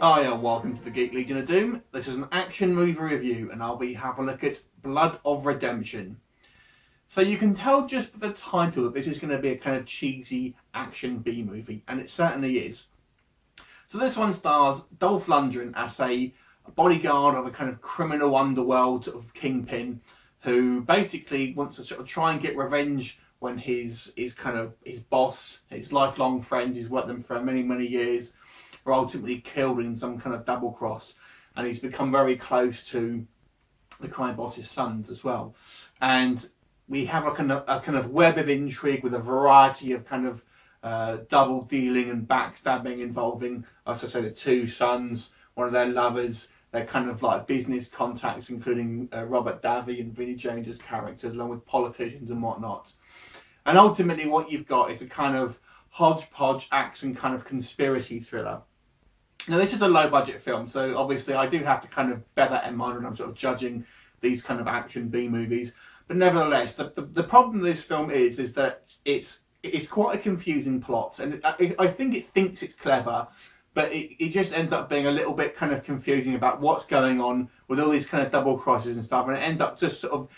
Hi and welcome to the Geek Legion of Doom. This is an action movie review and I'll be having a look at Blood of Redemption. So you can tell just by the title that this is going to be a kind of cheesy action B-movie, and it certainly is. So this one stars Dolph Lundgren as a bodyguard of a kind of criminal underworld sort of kingpin who basically wants to sort of try and get revenge when his boss, his lifelong friend, he's worked with them for many years, are ultimately killed in some kind of double cross, and he's become very close to the crime boss's sons as well. And we have a kind of web of intrigue with a variety of kind of double dealing and backstabbing involving, as I say, the two sons, one of their lovers, their kind of like business contacts, including Robert Davi and Vinnie Jones's characters, along with politicians and whatnot. And ultimately what you've got is a kind of hodgepodge action kind of conspiracy thriller. Now this is a low budget film, so obviously I do have to kind of bear that in mind when I'm sort of judging these kind of action B movies. But nevertheless, the problem with this film is that it's quite a confusing plot, and I think it thinks it's clever, but it just ends up being a little bit kind of confusing about what's going on with all these kind of double crosses and stuff, and it ends up just sort of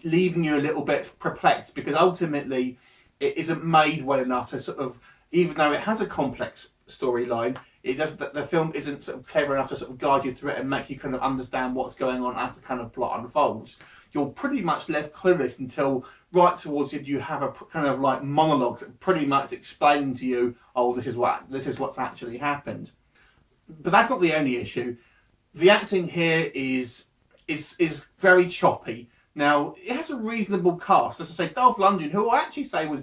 leaving you a little bit perplexed, because ultimately it isn't made well enough to sort of, even though it has a complex storyline, it doesn't. The film isn't sort of clever enough to sort of guide you through it and make you kind of understand what's going on as the kind of plot unfolds. You're pretty much left clueless until right towards it you have a kind of like monologues that pretty much explain to you, oh, this is what's actually happened. But that's not the only issue. The acting here is very choppy. Now, it has a reasonable cast. As I say, Dolph Lundgren, who I actually say was,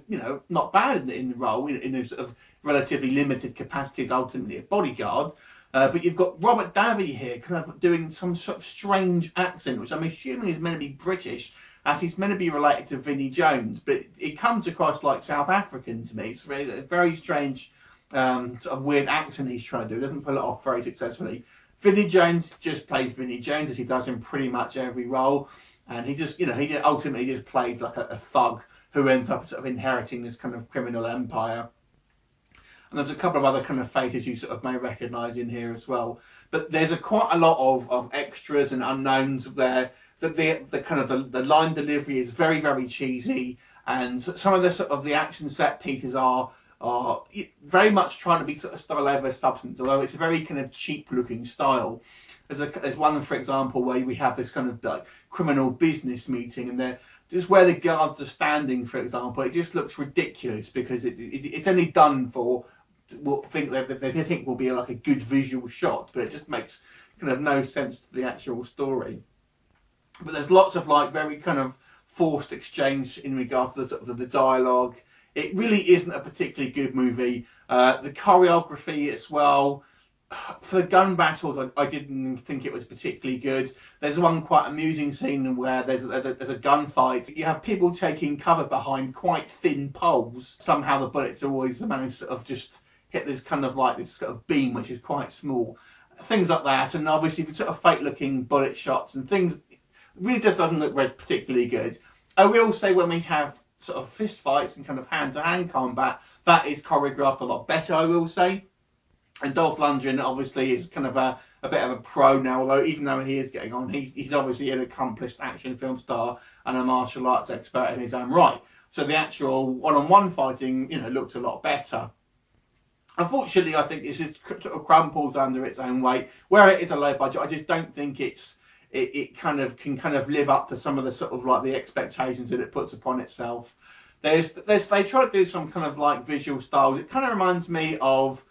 not bad in the role, in a sort of relatively limited capacity as ultimately a bodyguard. But you've got Robert Davi here kind of doing some sort of strange accent, which I'm assuming is meant to be British, as he's meant to be related to Vinnie Jones. But it comes across like South African to me. It's a very strange, sort of weird accent he's trying to do. He doesn't pull it off very successfully. Vinnie Jones just plays Vinnie Jones, as he does in pretty much every role. And he just, he ultimately just plays like a thug who ends up sort of inheriting this kind of criminal empire. And there's a couple of other kind of faces you sort of may recognise in here as well. But there's quite a lot of extras and unknowns there. That the line delivery is very cheesy, and some of the sort of the action set pieces are very much trying to be sort of style over substance, although it's a very kind of cheap looking style. There's one, for example, where we have this kind of like criminal business meeting, and just where the guards are standing, for example, it just looks ridiculous because it's only done for what they think will be like a good visual shot, but it just makes kind of no sense to the actual story. But there's lots of like very kind of forced exchange in regards to the sort of the dialogue. It really isn't a particularly good movie. The choreography as well. For the gun battles, I didn't think it was particularly good. There's one quite amusing scene where there's a gunfight. You have people taking cover behind quite thin poles. Somehow the bullets are always managed to sort of just hit this kind of like this sort of beam, which is quite small. Things like that, and obviously sort of fake-looking bullet shots and things. It really doesn't look particularly good. I will say when we have sort of fist fights and kind of hand-to-hand combat, that is choreographed a lot better, I will say. And Dolph Lundgren obviously is kind of a bit of a pro now, although even though he is getting on, he's obviously an accomplished action film star and a martial arts expert in his own right. So the actual one-on-one fighting, looks a lot better. Unfortunately, I think it just sort of crumples under its own weight. Where it is a low budget, I just don't think it kind of can live up to some of the sort of like the expectations that it puts upon itself. They try to do some kind of like visual styles. It kind of reminds me of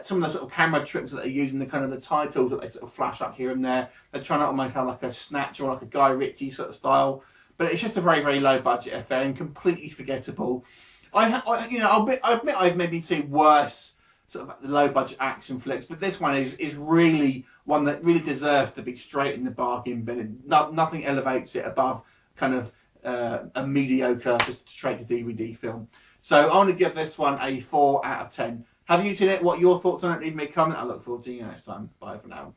some of the sort of camera tricks that they use in the kind of the titles that they sort of flash up here and there. They're trying to almost have like a Snatch or like a Guy Ritchie sort of style, but it's just a very low budget affair and completely forgettable. I'll admit I've maybe seen worse sort of low budget action flicks, but this one is really one that really deserves to be straight in the bargain bin. Nothing elevates it above kind of a mediocre, just straight to DVD film. So I want to give this one a 4 out of 10. Have you seen it? What are your thoughts on it? Leave me a comment. I look forward to seeing you next time. Bye for now.